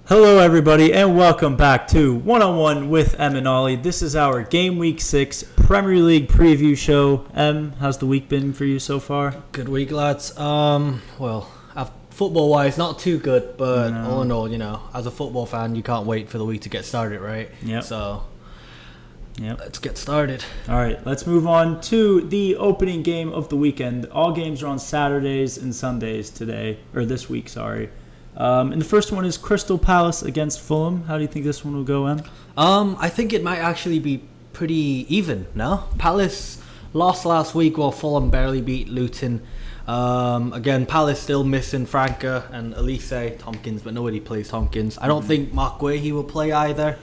Hello, everybody, and welcome back to One-on-One with M and Ollie. This is our Game Week 6 Premier League preview show. M, how's the week been for you so far? Good week, lads. Football-wise, not too good, but all in all, as a football fan, you can't wait for the week to get started, right? Yep. So, let's get started. All right, let's move on to the opening game of the weekend. All games are on Saturdays and Sundays this week, sorry. And the first one is Crystal Palace against Fulham. How do you think this one will go, Em? I think it might actually be pretty even, no? Palace lost last week while Fulham barely beat Luton. Again, Palace still missing Franca and Elise Tompkins, but nobody plays Tompkins. I don't think Mark Guehi will play either.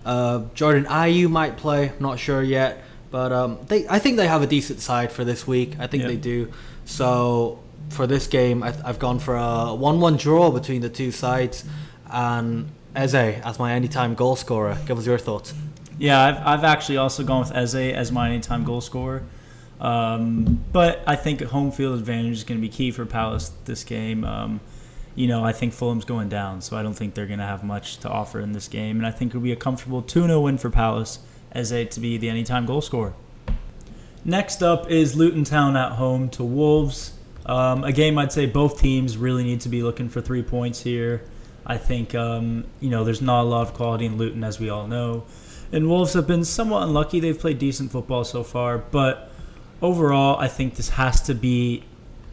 Jordan Ayew might play, I'm not sure yet. But I think they have a decent side for this week. I think they do. So for this game, I've gone for a 1-1 draw between the two sides, and Eze as my anytime goal scorer. Give us your thoughts. Yeah, I've actually also gone with Eze as my anytime goal scorer. But I think home field advantage is going to be key for Palace this game. I think Fulham's going down, so I don't think they're going to have much to offer in this game. And I think it'll be a comfortable 2-0 win for Palace, Eze to be the anytime goal scorer. Next up is Luton Town at home to Wolves. A game I'd say both teams really need to be looking for 3 points here. I think, there's not a lot of quality in Luton, as we all know. And Wolves have been somewhat unlucky. They've played decent football so far. But overall, I think this has to be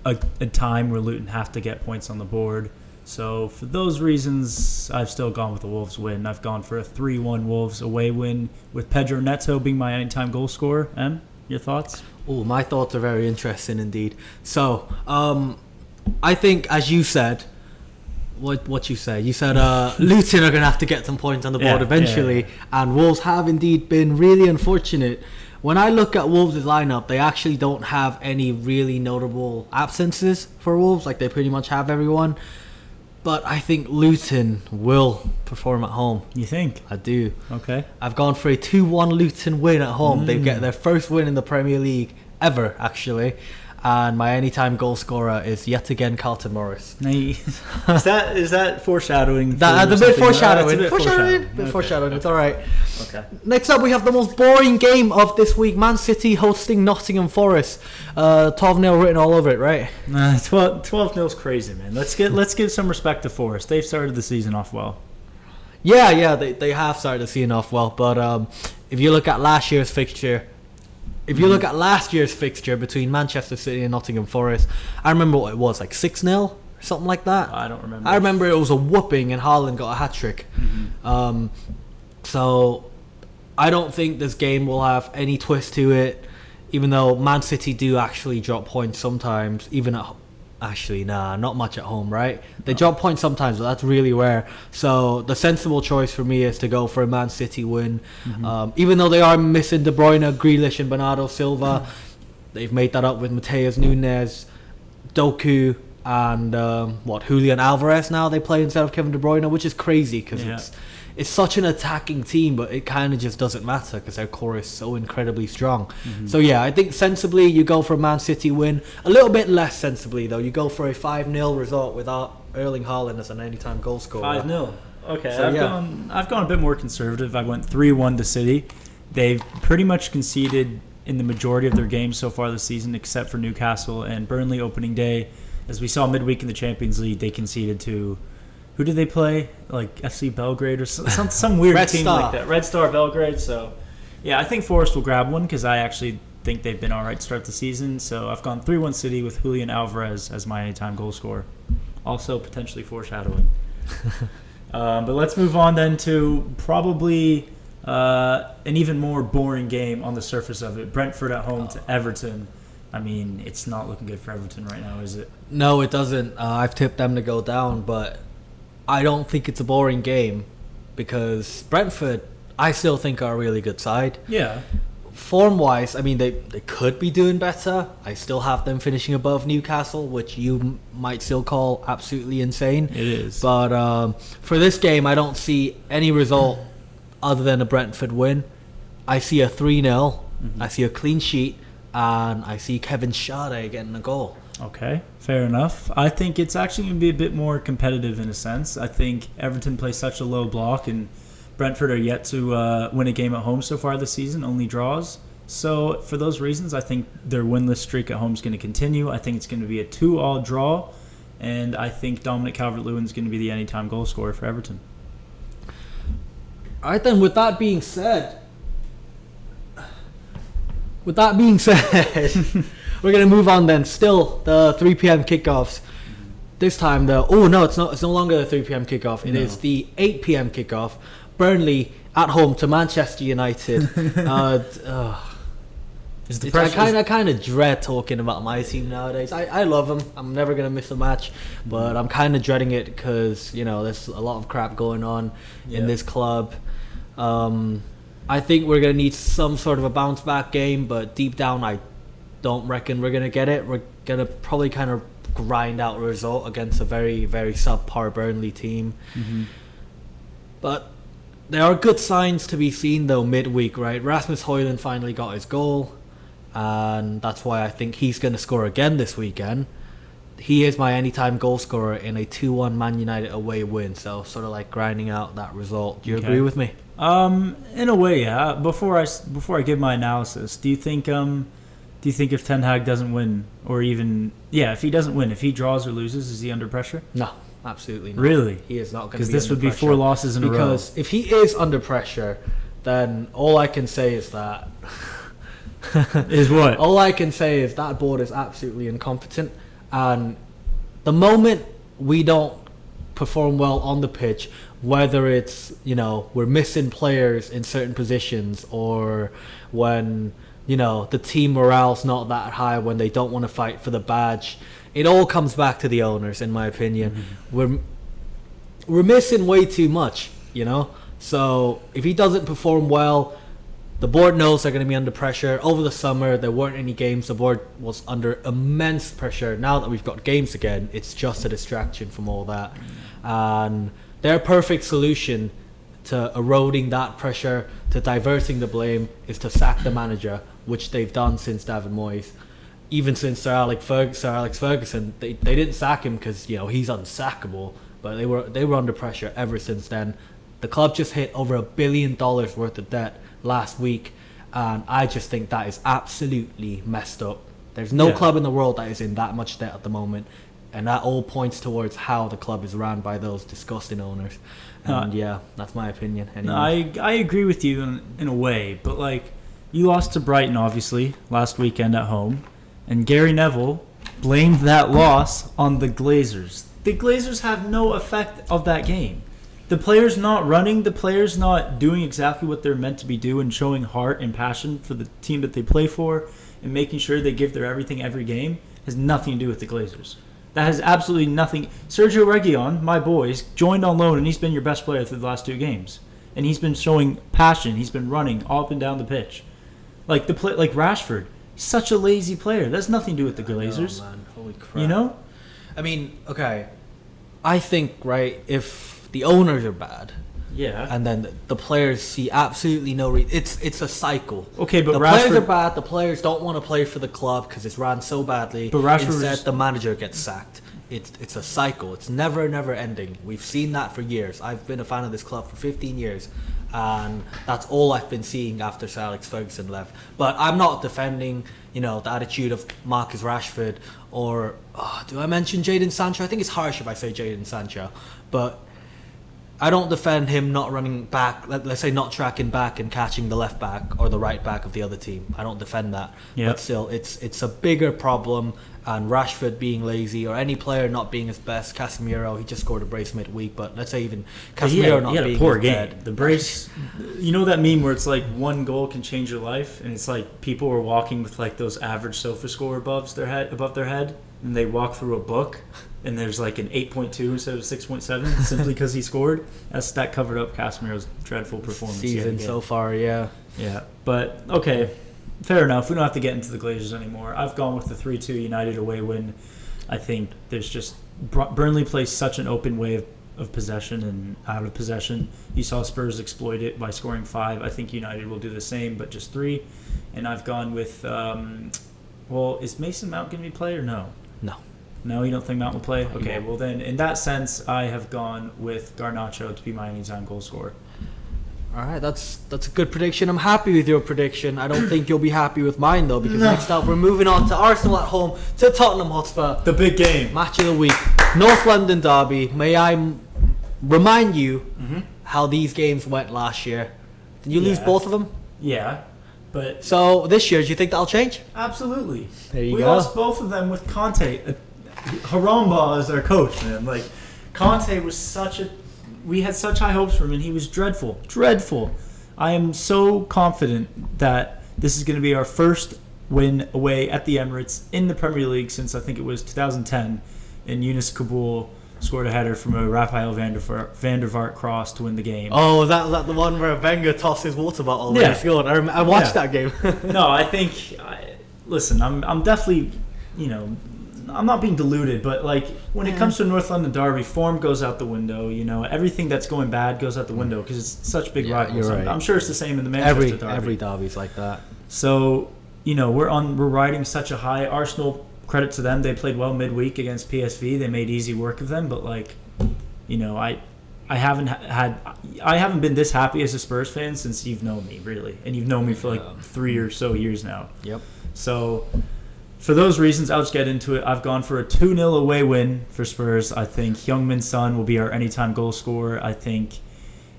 a time where Luton have to get points on the board. So for those reasons, I've still gone with the Wolves win. I've gone for a 3-1 Wolves away win with Pedro Neto being my anytime goal scorer. Em, your thoughts? Oh, my thoughts are very interesting indeed. So, I think, as you said, what you say? You said Luton are going to have to get some points on the board eventually, and Wolves have indeed been really unfortunate. When I look at Wolves' lineup, they actually don't have any really notable absences for Wolves. Like, they pretty much have everyone. But I think Luton will perform at home. You think? I do. Okay. I've gone for a 2-1 Luton win at home. They get their first win in the Premier League ever, actually. And my anytime goal scorer is yet again Carlton Morris. Is that foreshadowing? That's a bit foreshadowing. Foreshadowing. It's all right. Okay. Next up, we have the most boring game of this week. Man City hosting Nottingham Forest. 12-0 written all over it, right? 12-0 is crazy, man. Let's give some respect to Forest. They've started the season off well. Yeah, they have started the season off well. But if you look at last year's fixture, between Manchester City and Nottingham Forest, I remember what it was, like 6-0 or something like that. I don't remember. I remember it was a whooping and Haaland got a hat-trick. So I don't think this game will have any twist to it, even though Man City do actually drop points sometimes, even at actually, not much at home, right? They drop points sometimes, but that's really rare. So the sensible choice for me is to go for a Man City win. Even though they are missing De Bruyne, Grealish and Bernardo Silva, they've made that up with Mateus Nunes, Doku and Julian Alvarez now they play instead of Kevin De Bruyne, which is crazy because it's such an attacking team, but it kind of just doesn't matter because their core is so incredibly strong. So I think sensibly you go for a Man City win. A little bit less sensibly though, you go for a 5-0 result without Erling Haaland as an anytime goal scorer. 5-0. Okay, so I've gone a bit more conservative. I went 3-1 to City. They've pretty much conceded in the majority of their games so far this season, except for Newcastle and Burnley opening day. As we saw midweek in the Champions League, they conceded to. Who did they play? Like FC Belgrade or some weird team like that. Red Star Belgrade. So, I think Forest will grab one because I actually think they've been all right to start the season. So I've gone 3-1 City with Julian Alvarez as my anytime goal scorer. Also potentially foreshadowing. But let's move on then to probably an even more boring game on the surface of it. Brentford at home to Everton. I mean, it's not looking good for Everton right now, is it? No, it doesn't. I've tipped them to go down, but I don't think it's a boring game because Brentford, I still think, are a really good side. Yeah. Form-wise, I mean, they could be doing better. I still have them finishing above Newcastle, which you might still call absolutely insane. It is. But for this game, I don't see any result other than a Brentford win. I see a 3-0. I see a clean sheet. And I see Kevin Schade getting a goal. Okay, fair enough. I think it's actually going to be a bit more competitive in a sense. I think Everton plays such a low block, and Brentford are yet to win a game at home so far this season, only draws. So for those reasons, I think their winless streak at home is going to continue. I think it's going to be a 2-2 draw, and I think Dominic Calvert-Lewin is going to be the anytime goal scorer for Everton. All right, then, with that being said, we're going to move on then. Still, the 3 p.m. kickoffs. This time, it's no longer the 3 p.m. kickoff. It is the 8 p.m. kickoff. Burnley at home to Manchester United. I kind of dread talking about my team nowadays. I love them. I'm never going to miss a match. But I'm kind of dreading it because, there's a lot of crap going on in this club. I think we're going to need some sort of a bounce back game. But deep down, I don't reckon we're going to get it. We're going to probably kind of grind out a result against a very, very subpar Burnley team. Mm-hmm. But there are good signs to be seen, though, midweek, right? Rasmus Højlund finally got his goal, and that's why I think he's going to score again this weekend. He is my anytime goal scorer in a 2-1 Man United away win, so sort of like grinding out that result. Do you agree with me? In a way, yeah. Before I give my analysis, do you think if Ten Hag doesn't win, or even if he doesn't win, if he draws or loses, is he under pressure? No, absolutely not. Really? He is not going to be because this would be pressure. 4 losses in a row. Because if he is under pressure, then all I can say is that is what? All I can say is that board is absolutely incompetent, and the moment we don't perform well on the pitch, whether it's we're missing players in certain positions, or when the team morale's not that high, when they don't want to fight for the badge, it all comes back to the owners, in my opinion. Mm-hmm. We're missing way too much, So if he doesn't perform well, the board knows they're going to be under pressure. Over the summer, there weren't any games. The board was under immense pressure. Now that we've got games again, it's just a distraction from all that. And their perfect solution to eroding that pressure, to diverting the blame, is to sack the manager, which they've done since David Moyes. Even since Sir Alex Ferguson, they didn't sack him because he's unsackable, but they were under pressure ever since then. The club just hit over $1 billion worth of debt last week, and I just think that is absolutely messed up. There's no club in the world that is in that much debt at the moment, and that all points towards how the club is run by those disgusting owners. And that's my opinion. Anyway. No, I agree with you in a way, but you lost to Brighton obviously last weekend at home, and Gary Neville blamed that loss on the Glazers. The Glazers have no effect of that game. The players not running, the players not doing exactly what they're meant to be doing, showing heart and passion for the team that they play for, and making sure they give their everything every game, has nothing to do with the Glazers. That has absolutely nothing. Sergio Reguilon, my boy, joined on loan, and he's been your best player through the last 2 games. And he's been showing passion. He's been running up and down the pitch. Like Rashford, he's such a lazy player. That has nothing to do with the Glazers. Man. Holy crap. I mean, okay. I think, right, if the owners are bad, and then the players see absolutely no reason. It's a cycle. Okay, but the players are bad. The players don't want to play for the club because it's ran so badly. But Rashford instead, the manager gets sacked. It's a cycle. It's never ending. We've seen that for years. I've been a fan of this club for 15 years, and that's all I've been seeing after Sir Alex Ferguson left. But I'm not defending, the attitude of Marcus Rashford or do I mention Jadon Sancho? I think it's harsh if I say Jadon Sancho, but I don't defend him not running back, let's say not tracking back and catching the left back or the right back of the other team. I don't defend that. Yep. But still, it's a bigger problem, and Rashford being lazy or any player not being his best. Casemiro, he just scored a brace midweek, but let's say even Casemiro not being his best. He had a poor game. The brace, that meme where it's like one goal can change your life, and it's like people were walking with those average sofa score above their head, and they walk through a book. And there's an 8.2 instead of 6.7 simply because he scored. That covered up Casemiro's dreadful performance. Season so far, yeah. Yeah, but okay, fair enough. We don't have to get into the Glazers anymore. I've gone with the 3-2 United away win. I think there's just Burnley plays such an open way of possession and out of possession. You saw Spurs exploit it by scoring 5. I think United will do the same, but just 3. And I've gone with, is Mason Mount going to be played or no? No. No, you don't think Mount will play? Okay, well then, in that sense, I have gone with Garnacho to be my anytime goal scorer. All right, that's a good prediction. I'm happy with your prediction. I don't think you'll be happy with mine though, because next up we're moving on to Arsenal at home to Tottenham Hotspur. The big game. Match of the week, North London derby. May I remind you how these games went last year? Did you lose both of them? Yeah, but So this year, do you think that'll change? absolutely. There you We go. lost both of them with Conte. Haramba is our coach, man. Like, Conte was such a... We had such high hopes for him, and he was dreadful. Dreadful. I am so confident that this is going to be our first win away at the Emirates in the Premier League since I think it was 2010. And Yunus Kabul scored a header from a Raphael van der Vaart cross to win the game. Oh, was that the one where Wenger tossed his water bottle when Yeah. he scored? I watched Yeah. that game. No, I think... listen, I'm definitely, I'm not being deluded, but like when it comes to North London derby, form goes out the window. Everything that's going bad goes out the window because it's such big rivals. you're right. I'm sure it's the same in the Manchester derby. Every derby's like that. So we're riding such a high. Arsenal, credit to them, they played well midweek against PSV. They made easy work of them, but I haven't been this happy as a Spurs fan since you've known me, really, and you've known me for like 3 or so years now. Yep. So, for those reasons, I'll just get into it. I've gone for a 2-0 away win for Spurs. I think Heung-min Son will be our anytime goal scorer. I think,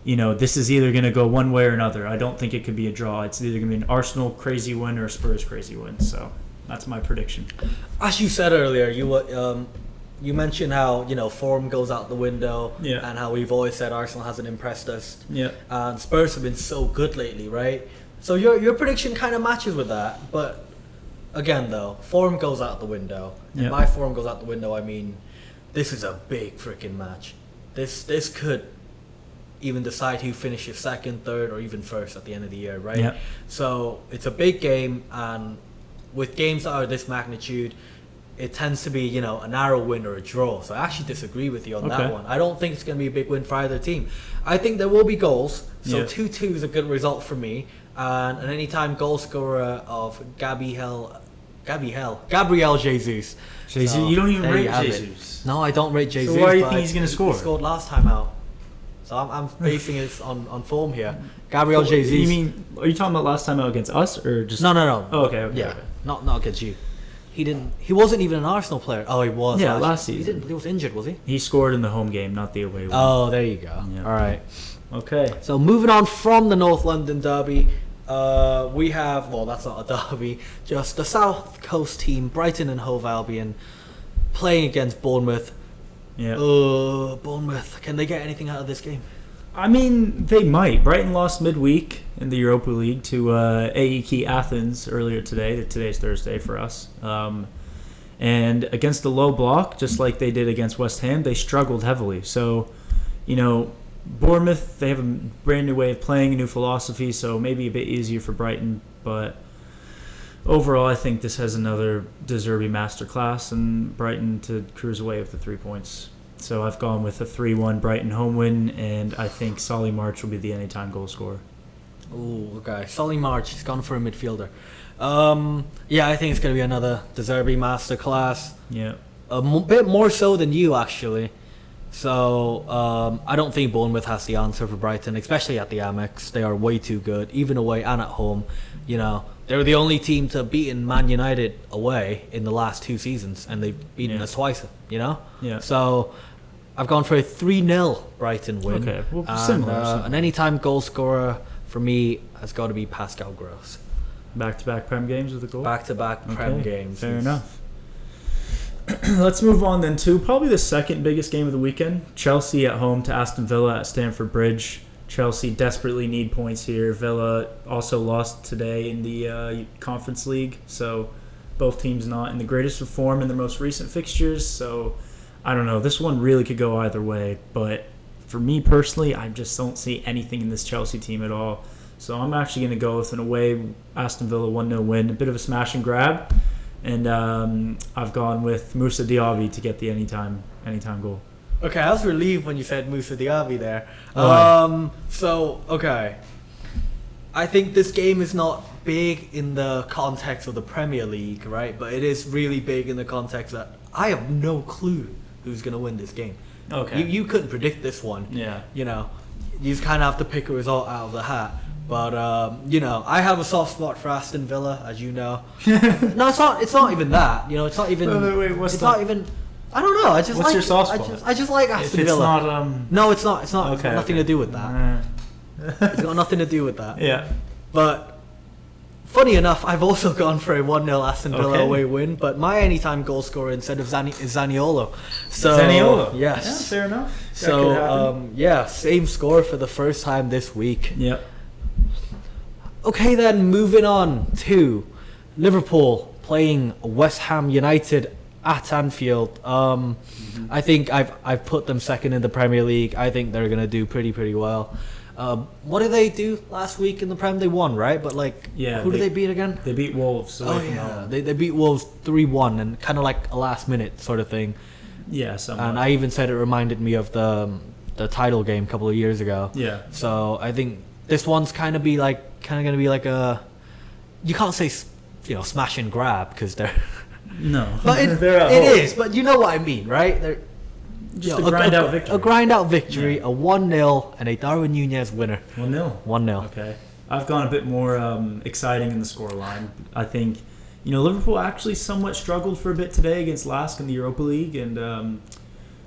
this is either going to go one way or another. I don't think it could be a draw. It's either going to be an Arsenal crazy win or a Spurs crazy win. So, that's my prediction. As you said earlier, you mentioned how form goes out the window, Yeah. and how we've always said Arsenal hasn't impressed us. Yeah. And Spurs have been so good lately, right? So your prediction kind of matches with that, but again though, form goes out the window. And Yeah. by form goes out the window, I mean this is a big freaking match. This could even decide who finishes second, third, or even first at the end of the year, right? Yeah. So it's a big game, and with games that are this magnitude, it tends to be, a narrow win or a draw. So I actually disagree with you on that Okay. one. I don't think it's going to be a big win for either team. I think there will be goals. So Yeah. 2-2 is a good result for me. And an anytime goal scorer of Gabriel Jesus. Jesus, So, you don't even there rate you have it. Jesus. No, I don't rate Jesus. why do you but think he's gonna score? He scored last time out. So I'm basing it on form here. Gabriel Jesus. You mean, are you talking about last time out against us or just... No. Oh, okay. Yeah, okay. not against you. He wasn't even an Arsenal player. Oh, he was. Yeah, last season. He was injured, was he? He scored in the home game, not the away one. Oh, there you go. Yeah. All right. Okay. So moving on from the North London derby, we have, well, that's not a derby, just the South Coast team, Brighton and Hove Albion, playing against Bournemouth. Yeah. Bournemouth, can they get anything out of this game? I mean, they might. Brighton lost midweek in the Europa League to AEK Athens earlier today. Today's Thursday for us. And against the low block, just like they did against West Ham, they struggled heavily. So, Bournemouth, they have a brand new way of playing, a new philosophy, so maybe a bit easier for Brighton. But overall, I think this has another De Zerbi masterclass, and Brighton to cruise away with the 3 points. So I've gone with a 3-1 Brighton home win, and I think Solly March will be the anytime goal scorer. Oh, okay. Solly March, he's gone for a midfielder. Yeah, I think it's going to be another De Zerbi masterclass. Yeah. Bit more so than you, actually. So, I don't think Bournemouth has the answer for Brighton, especially at the Amex. They are way too good, even away and at home. They're the only team to have beaten Man United away in the last 2 seasons, and they've beaten us twice, Yeah. So, I've gone for a 3-0 Brighton win. Okay, well, And, similar. An anytime goal scorer for me has got to be Pascal Gross. Back-to-back Prem games with a goal? Back-to-back Prem games. Fair enough. Let's move on then to probably the second biggest game of the weekend. Chelsea at home to Aston Villa at Stamford Bridge. Chelsea desperately need points here. Villa also lost today in the Conference League, so both teams not in the greatest of form in their most recent fixtures. So I don't know. This one really could go either way, but for me personally, I just don't see anything in this Chelsea team at all. So I'm actually going to go with an away Aston Villa 1-0 win, a bit of a smash and grab, and I've gone with Moussa Diaby to get the anytime goal. Okay, I was relieved when you said Moussa Diaby there. Why? Okay. I think this game is not big in the context of the Premier League, right? But it is really big in the context that I have no clue who's going to win this game. Okay. You couldn't predict this one. Yeah. You know, you just kind of have to pick a result out of the hat. But you know, I have a soft spot for Aston Villa, as you know. No, it's not. It's not even that. You know, it's not even. Wait, what's it's that? not even. I don't know. I just What's like. your soft spot? I just like Aston If it's Villa. not No, it's not. It's not. It's Okay, got nothing okay. to do with that. It's got nothing to do with that. Yeah. But funny enough, I've also gone for a 1-0 Aston Villa Okay. away win. But my anytime goal scorer instead of is Zaniolo. So Zaniolo. Yes. Yeah, fair enough. That could So happen. yeah, same score for the first time this week. Yep. Okay, then moving on to Liverpool playing West Ham United at Anfield. I think I've put them second in the Premier League. I think they're gonna do pretty well. What did they do last week in the Prem? They won, right? But like, Yeah, who did they beat again? They beat Wolves. Away Oh from yeah, home. they beat Wolves 3-1 and kind of like a last minute sort of thing. Yeah, somewhat. And I even said it reminded me of the title game a couple of years ago. Yeah. So I think this one's kind of gonna be like a, you can't say smash and grab because they're No. but They're at it home. is. But you know what I mean, right? They're Just a grind-out victory. A grind-out victory, Yeah. a 1-0, and a Darwin Nunez winner. 1-0. 1-0. Okay. I've gone a bit more exciting in the scoreline. I think, Liverpool actually somewhat struggled for a bit today against Lask in the Europa League, and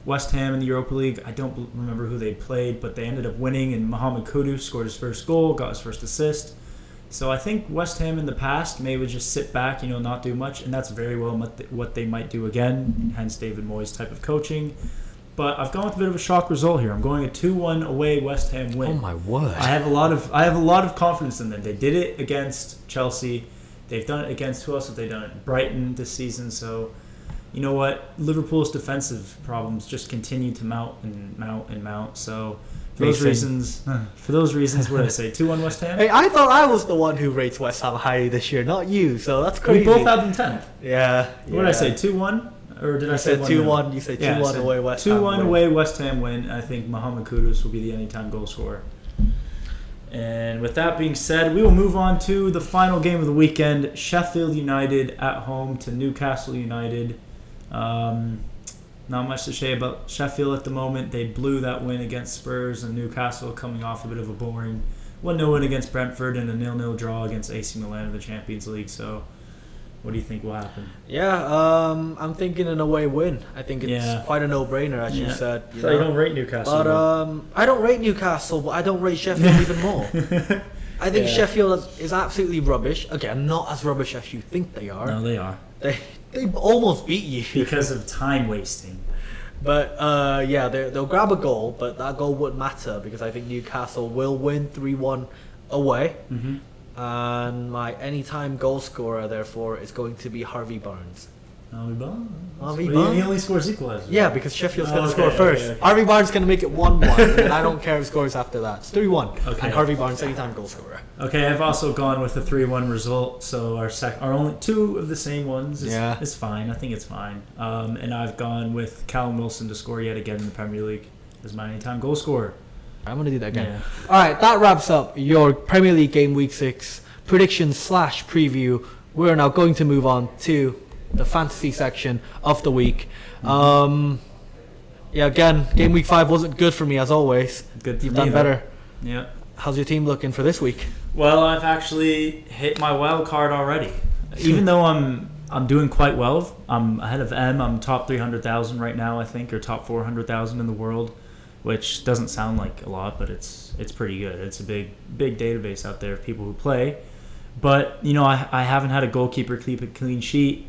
West Ham in the Europa League. I don't remember who they played, but they ended up winning, and Mohamed Kudus scored his first goal, got his first assist. So I think West Ham in the past may would just sit back, not do much, and that's very well what they might do again, hence David Moyes' type of coaching. But I've gone with a bit of a shock result here. I'm going a 2-1 away West Ham win. Oh my word! I have a lot of confidence in them. They did it against Chelsea. They've done it against, who else have they done it? Brighton this season. So, you know what? Liverpool's defensive problems just continue to mount and mount and mount. So, for those reasons, what did I say? 2-1 West Ham. Hey, I thought I was the one who rates West Ham highly this year, not you. So that's We crazy. both had them 10th. Yeah. What did I say? 2-1, or did I say 1-0? 2-1. You said 2-1 away West Ham. 2-1 away West Ham win. I think Mohamed Kudus will be the anytime goal scorer. And with that being said, we will move on to the final game of the weekend. Sheffield United at home to Newcastle United. Not much to say about Sheffield at the moment. They blew that win against Spurs, and Newcastle coming off a bit of a boring 1-0 win against Brentford and a 0-0 draw against AC Milan in the Champions League. So, what do you think will happen? Yeah, I'm thinking an away win. I think it's quite a no-brainer, as you said. So you don't rate Newcastle. But I don't rate Newcastle, but I don't rate Sheffield even more. I think Sheffield is absolutely rubbish. Again, not as rubbish as you think they are. No, they are. They almost beat you Because of time wasting. But they'll grab a goal, but that goal wouldn't matter because I think Newcastle will win 3-1 away. Mm-hmm. And my anytime goal scorer, therefore, is going to be Harvey Barnes. Harvey Barnes? Harvey He Barnes? only scores equalizers. Yeah, because Sheffield's going to Okay, score first. okay. Harvey Barnes is going to make it 1-1, and I don't care who scores after that. It's 3-1. Okay. And Harvey Barnes, anytime goal scorer. Okay, I've also gone with a 3-1 result, so our only two of the same ones is fine. I think it's fine. And I've gone with Callum Wilson to score yet again in the Premier League as my anytime goal scorer. I'm going to do that again. Yeah. All right, that wraps up your Premier League game week 6 predictions/preview. We're now going to move on to the fantasy section of the week. Again, game week 5 wasn't good for me as always. Good for You've me, done though. better. Yeah. How's your team looking for this week? Well, I've actually hit my wild card already. Even though I'm doing quite well, I'm ahead of M. I'm top 300,000 right now, I think, or top 400,000 in the world, which doesn't sound like a lot, but it's pretty good. It's a big database out there of people who play. But, I haven't had a goalkeeper keep a clean sheet.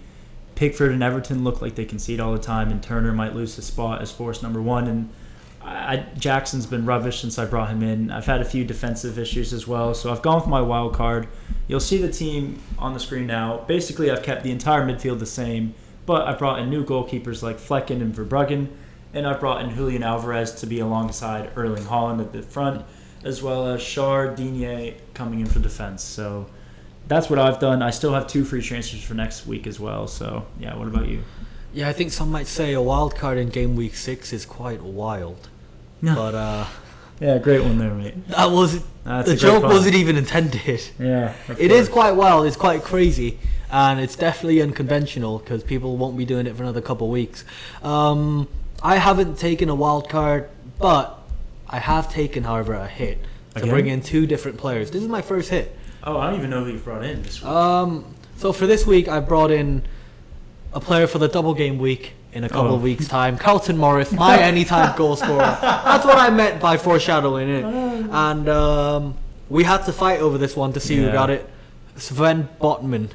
Pickford and Everton look like they concede all the time, and Turner might lose his spot as force number 1. And Jackson's been rubbish since I brought him in. I've had a few defensive issues as well, so I've gone with my wild card. You'll see the team on the screen now. Basically, I've kept the entire midfield the same, but I've brought in new goalkeepers like Flecken and Verbruggen, and I've brought in Julian Alvarez to be alongside Erling Haaland at the front, as well as Char Digne coming in for defense. So that's what I've done. I still have 2 free transfers for next week as well. So, yeah, what about you? Yeah, I think some might say a wild card in game week 6 is quite wild. No. But Yeah, great one there, mate. that was That's the a great joke pun. wasn't even intended. Yeah. It is quite wild. It's quite crazy. and it's definitely unconventional because people won't be doing it for another couple of weeks. I haven't taken a wild card, but I have taken, however, a hit to bring in 2 different players. This is my first hit. Oh, I don't even know who you brought in this week. So for this week, I brought in a player for the double game week in a couple of weeks' time. Carlton Morris, my anytime goal scorer. That's what I meant by foreshadowing it. And we had to fight over this one to see who got it. Sven Botman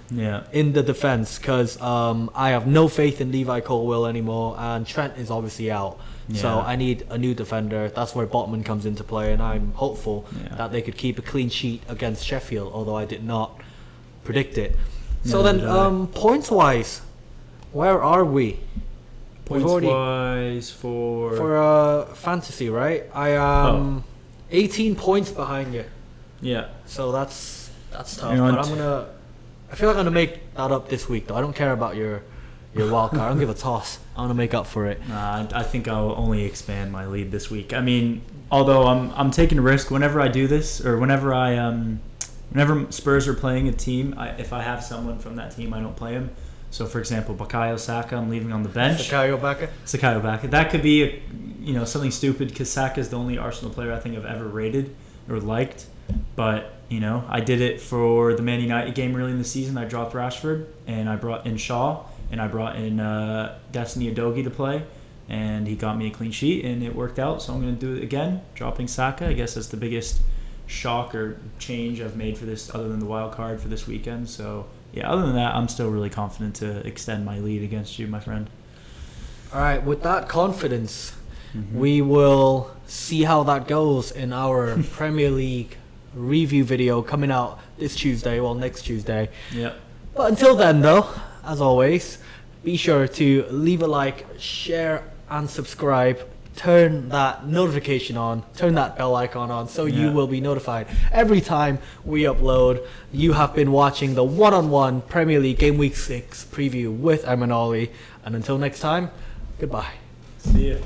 in the defense, because I have no faith in Levi Colwill anymore, and Trent is obviously out. So I need a new defender. That's where Botman comes into play, and I'm hopeful that they could keep a clean sheet against Sheffield, although I did not predict it. So then, points-wise, where are we? Points-wise for fantasy, right? I am 18 points behind you. Yeah. So that's tough. But I feel like I'm gonna make that up this week, though. I don't care about your wild card. I don't give a toss. I'm gonna make up for it. Nah, I think I'll only expand my lead this week. I mean, although I'm taking a risk whenever I do this, or whenever Spurs are playing a team, if I have someone from that team, I don't play him. So, for example, Bukayo Saka, I'm leaving on the bench. Sakayo Baka. That could be something stupid, because Saka is the only Arsenal player I think I've ever rated or liked. But I did it for the Man United game early in the season. I dropped Rashford, and I brought in Shaw, and I brought in Destiny Udogie to play, and he got me a clean sheet, and it worked out. So I'm going to do it again, dropping Saka. I guess that's the biggest shock or change I've made for this, other than the wild card for this weekend. So yeah, other than that, I'm still really confident to extend my lead against you, my friend. All right, with that confidence, we will see how that goes in our Premier League review video coming out next Tuesday. Yeah. But until then, though, as always, be sure to leave a like, share, and subscribe. Turn that notification on, turn that bell icon on, so you will be notified every time we upload. You have been watching the one-on-one Premier League Game Week 6 preview with M and Ollie. And until next time, goodbye. See ya.